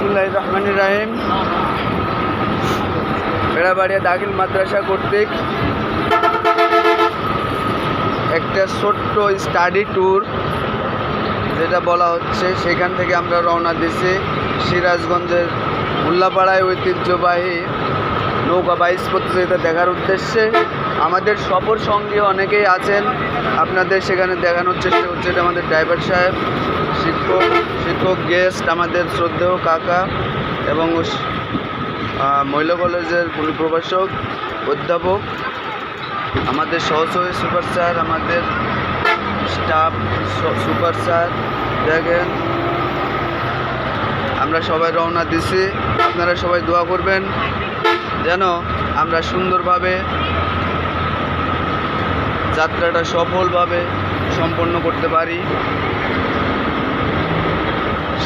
বিসমিল্লাহির রহমানির রহিম। বেড়াবাড়িয়া দাখিল মাদ্রাসা কর্তৃক একটা ছোট্ট স্টাডি ট্যুর যেটা বলা হচ্ছে, সেখান থেকে আমরা রওনা দিছি সিরাজগঞ্জের উল্লাপাড়ায় ঐতিহ্যবাহী নৌকা বাইচ প্রতিযোগিতা দেখার উদ্দেশ্যে। আমাদের সফর সঙ্গী অনেকেই আছেন, আপনাদের সেখানে দেখানোর চেষ্টা করছে। এটা আমাদের ড্রাইভার সাহেব, শিক্ষক গেস্ট, আমাদের শ্রদ্ধেয় কাকা এবং মহিলা কলেজের প্রভাষক অধ্যাপক, আমাদের সহযোগী সুপার স্যার, আমাদের স্টাফ সুপার স্যার। দেখেন আমরা সবাই রওনা দিছি। আপনারা সবাই দোয়া করবেন যেন আমরা সুন্দরভাবে যাত্রাটা সফলভাবে সম্পন্ন করতে পারি।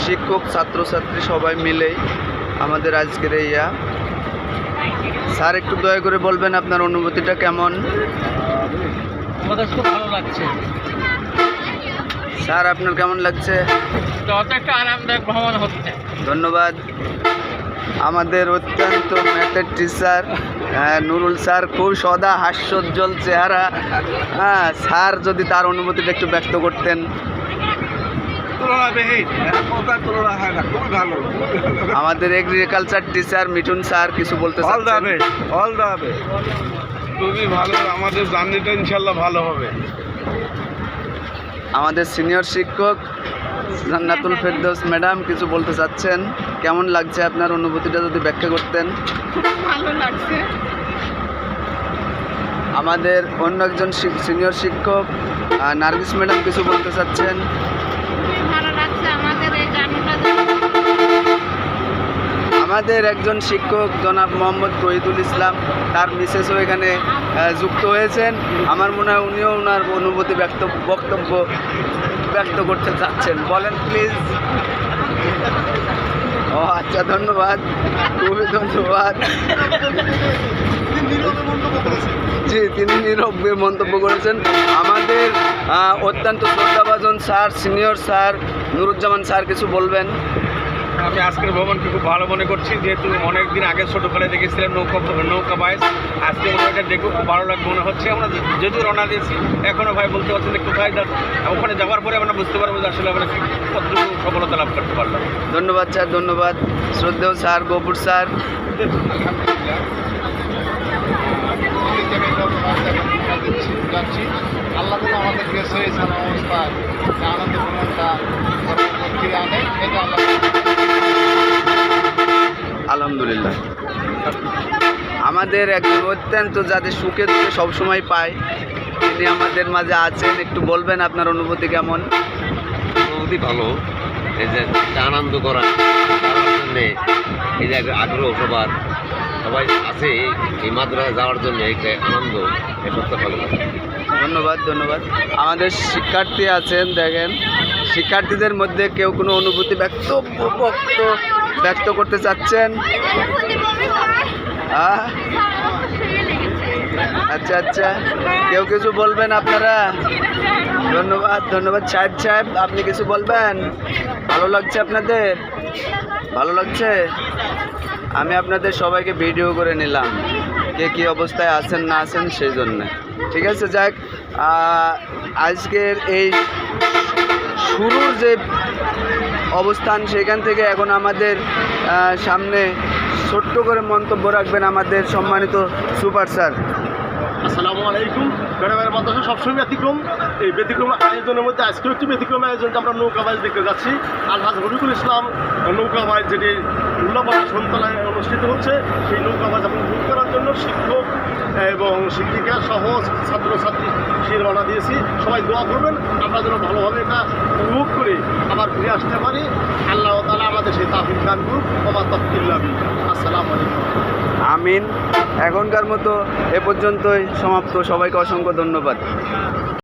শিক্ষক ছাত্রছাত্রী সবাই মিলেই আমাদের আজকের এই স্যার, একটু দয়া করে বলবেন আপনার অনুভূতিটা কেমন? আমাদের খুব ভালো লাগছে স্যার, আপনার কেমন লাগছে? যথেষ্ট আরামদায়ক ভ্রমণ হচ্ছে। ধন্যবাদ। আমাদের অত্যন্ত ম্যাথের টিচার নুরুল স্যার, খুব সদা হাস্যোজ্জ্বল চেহারা। স্যার যদি তার অনুভূতিটা একটু ব্যক্ত করতেন। আমাদের এগ্রিকালচার টিচার মিঠুন স্যার কিছু বলতে চাচ্ছেন? খুবই ভালো, আমাদের জার্নিটা ইনশাল্লাহ ভালো হবে। আমাদের সিনিয়র শিক্ষক জান্নাতুল ফেরদৌস ম্যাডাম কিছু বলতে চাচ্ছেন? কেমন লাগছে আপনার অনুভূতিটা যদি ব্যাখ্যা করতেন? ভালো লাগছে। আমাদের অন্য একজন সিনিয়র শিক্ষক নার্গিস ম্যাডাম কিছু বলতে চাচ্ছেন? ভালো লাগছে আমাদের এই জার্নিটা। আমাদের একজন শিক্ষক জনাব মোহাম্মদ তহিদুল ইসলাম, তার মিসেসও এখানে যুক্ত হয়েছেন। আমার মনে হয় উনিও ওনার অনুভূতি বক্তব্য ব্যক্ত করতে চাচ্ছেন। বলেন প্লিজ। ও আচ্ছা, ধন্যবাদ, খুবই ধন্যবাদ। জি, তিনি নীরবে মন্তব্য করেছেন। আমাদের অত্যন্ত শ্রদ্ধাভাজন sir, senior sir Nuruzzaman sir কিছু বলবেন? আমি আজকের ভ্রমণকে খুব ভালো মনে করছি, যেহেতু অনেকদিন আগে ছোটোবেলায় দেখেছিলাম নৌকা বাইচ। আজকে ওটা দেখে খুব ভালো লাগবে মনে হচ্ছে। আমরা যেহেতু রওনা দিয়েছি, এখনও ভাই বলতে পারছেন যে কোথায় ওখানে যাওয়ার পরে আমরা বুঝতে পারবো যে আসলে আমরা কতটুকু সফলতা লাভ করতে পারলাম। ধন্যবাদ স্যার, ধন্যবাদ। শ্রদ্ধেয় স্যার গফুর স্যার। যাচ্ছি, আল্লাহ যেন আমাদেরকে সেই অবস্থায় আনন্দ ভ্রমণটা আনে, এটা আল্লাহ। আলহামদুলিল্লাহ। আমাদের একজন অত্যন্ত যাদের সুখে দুঃখে সবসময় পায়, তিনি আমাদের মাঝে আছেন। একটু বলবেন আপনার অনুভূতি কেমন? অনুভূতি ভালো। এই যে আনন্দ করার জন্যে, এই যে আগ্রহ সবাই আছে এই মাদ্রাসায় যাওয়ার জন্য, এইটা আনন্দ, এই সবটা ভালো লাগে। ধন্যবাদ, ধন্যবাদ। আমাদের শিক্ষার্থী আছেন, দেখেন শিক্ষার্থীদের মধ্যে কেউ কোনো অনুভূতি ব্যক্ত করতে চাচ্ছেন? আচ্ছা আচ্ছা, কেউ কিছু বলবেন আপনারা? ধন্যবাদ, ধন্যবাদ। সাহেব আপনি কিছু বলবেন? ভালো লাগছে আপনাদের? ভালো লাগছে? আমি আপনাদের সবাইকে ভিডিও করে নিলাম, কে কী অবস্থায় আছেন না আছেন সেই জন্যে। ঠিক আছে, যাক, আজকের এই শুরুর যে অবস্থান, সেখান থেকে এখন আমাদের সামনে ছোট্ট করে মন্তব্য রাখবেন আমাদের সম্মানিত সুপার স্যার। আসসালামু আলাইকুম। বেড়াবেড়া মাদ্রাসা সবসময় ব্যতিক্রম। এই ব্যতিক্রম আয়োজনের মধ্যে আজকেও একটি ব্যতিক্রম আয়োজনকে আমরা নৌকা বাইচ দেখতে যাচ্ছি। আলহাজ রফিকুল ইসলাম নৌকা বাইচ, যেটি উল্লাপাড়া সন্তানায় অনুষ্ঠিত হচ্ছে, সেই নৌকা বাইচ আমরা উপভোগ করার জন্য শিক্ষক এবং শিক্ষিকা সহ ছাত্রছাত্রী সে রওনা দিয়েছি। সবাই দোয়া করবেন আমরা যেন ভালোভাবে এটা উপভোগ করে আবার ফিরে আসতে পারি। আল্লাহ তাআলা আমাদের সেই তাওফিক দান করুন। ওয়া তাওফিকুল্লাহ বিল্লাহ। আসসালামু আলাইকুম। আমিন। এখনকার মতো এ পর্যন্তই সমাপ্ত। সবাইকে অসংখ্য ধন্যবাদ।